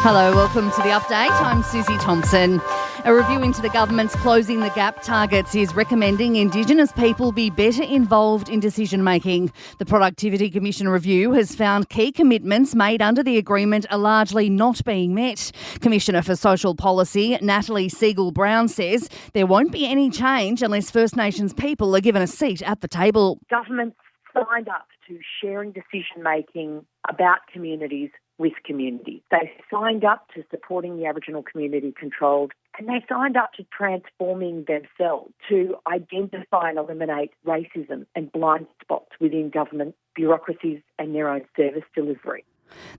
Hello, welcome to the update. I'm Susie Thompson. A review into the government's Closing the Gap targets is recommending Indigenous people be better involved in decision-making. The Productivity Commission review has found key commitments made under the agreement are largely not being met. Commissioner for Social Policy, Natalie Siegel-Brown, says there won't be any change unless First Nations people are given a seat at the table. Governments signed up to sharing decision-making about communities with communities. They signed up to supporting the Aboriginal community controlled, and they signed up to transforming themselves to identify and eliminate racism and blind spots within government bureaucracies and their own service delivery.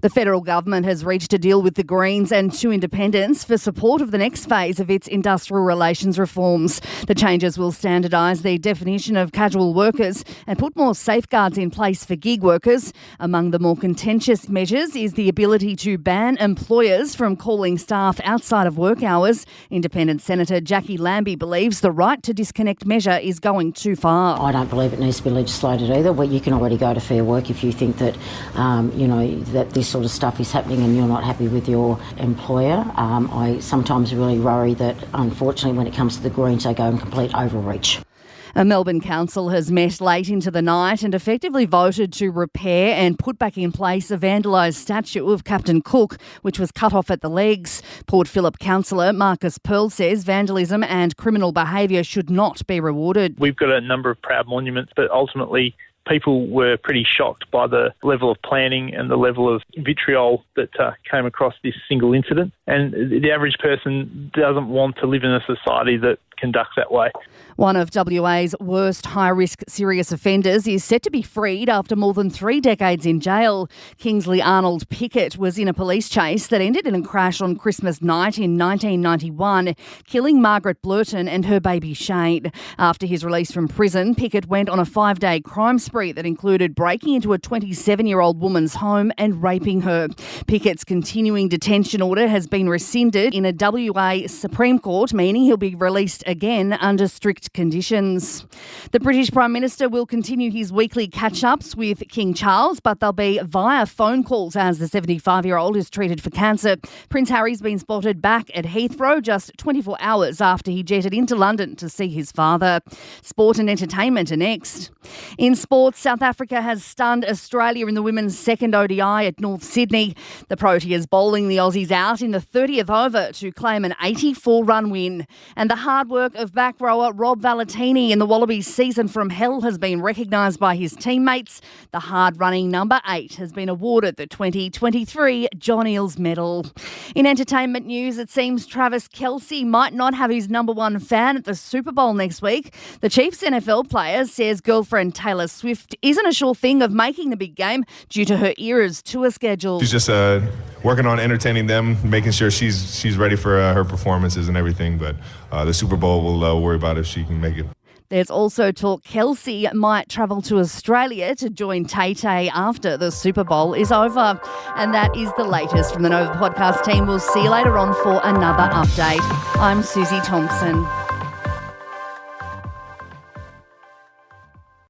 The federal government has reached a deal with the Greens and two independents for support of the next phase of its industrial relations reforms. The changes will standardise the definition of casual workers and put more safeguards in place for gig workers. Among the more contentious measures is the ability to ban employers from calling staff outside of work hours. Independent Senator Jackie Lambie believes the right to disconnect measure is going too far. I don't believe it needs to be legislated either. Well, you can already go to Fair Work if you think that, that this sort of stuff is happening and you're not happy with your employer. I sometimes really worry that, unfortunately, when it comes to the Greens, they go in complete overreach. A Melbourne council has met late into the night and effectively voted to repair and put back in place a vandalised statue of Captain Cook, which was cut off at the legs. Port Phillip councillor Marcus Pearl says vandalism and criminal behaviour should not be rewarded. We've got a number of proud monuments, but ultimately people were pretty shocked by the level of planning and the level of vitriol that came across this single incident. And the average person doesn't want to live in a society that conducts that way. One of WA's worst high-risk serious offenders is set to be freed after more than 3 decades in jail. Kingsley Arnold Pickett was in a police chase that ended in a crash on Christmas night in 1991, killing Margaret Blurton and her baby Shane. After his release from prison, Pickett went on a 5-day crime spree that included breaking into a 27-year-old woman's home and raping her. Pickett's continuing detention order has been rescinded in a WA Supreme Court, meaning he'll be released again under strict conditions. The British Prime Minister will continue his weekly catch-ups with King Charles, but they'll be via phone calls as the 75-year-old is treated for cancer. Prince Harry's been spotted back at Heathrow just 24 hours after he jetted into London to see his father. Sport and entertainment are next. In sports, South Africa has stunned Australia in the women's second ODI at North Sydney. The Proteas bowling the Aussies out in the 30th over to claim an 84-run win. And the hard work of back rower Rob Valentini in the Wallabies season from hell has been recognised by his teammates. The hard-running number 8 has been awarded the 2023 John Eales Medal. In entertainment news, it seems Travis Kelce might not have his number one fan at the Super Bowl next week. The Chiefs NFL player says girlfriend Taylor Swift isn't a sure thing of making the big game due to her era's tour schedule. She's just working on entertaining them, making sure she's ready for her performances and everything. But the Super Bowl will worry about if she can make it. There's also talk Kelce might travel to Australia to join Tay-Tay after the Super Bowl is over. And that is the latest from the Nova podcast team. We'll see you later on for another update. I'm Susie Thompson.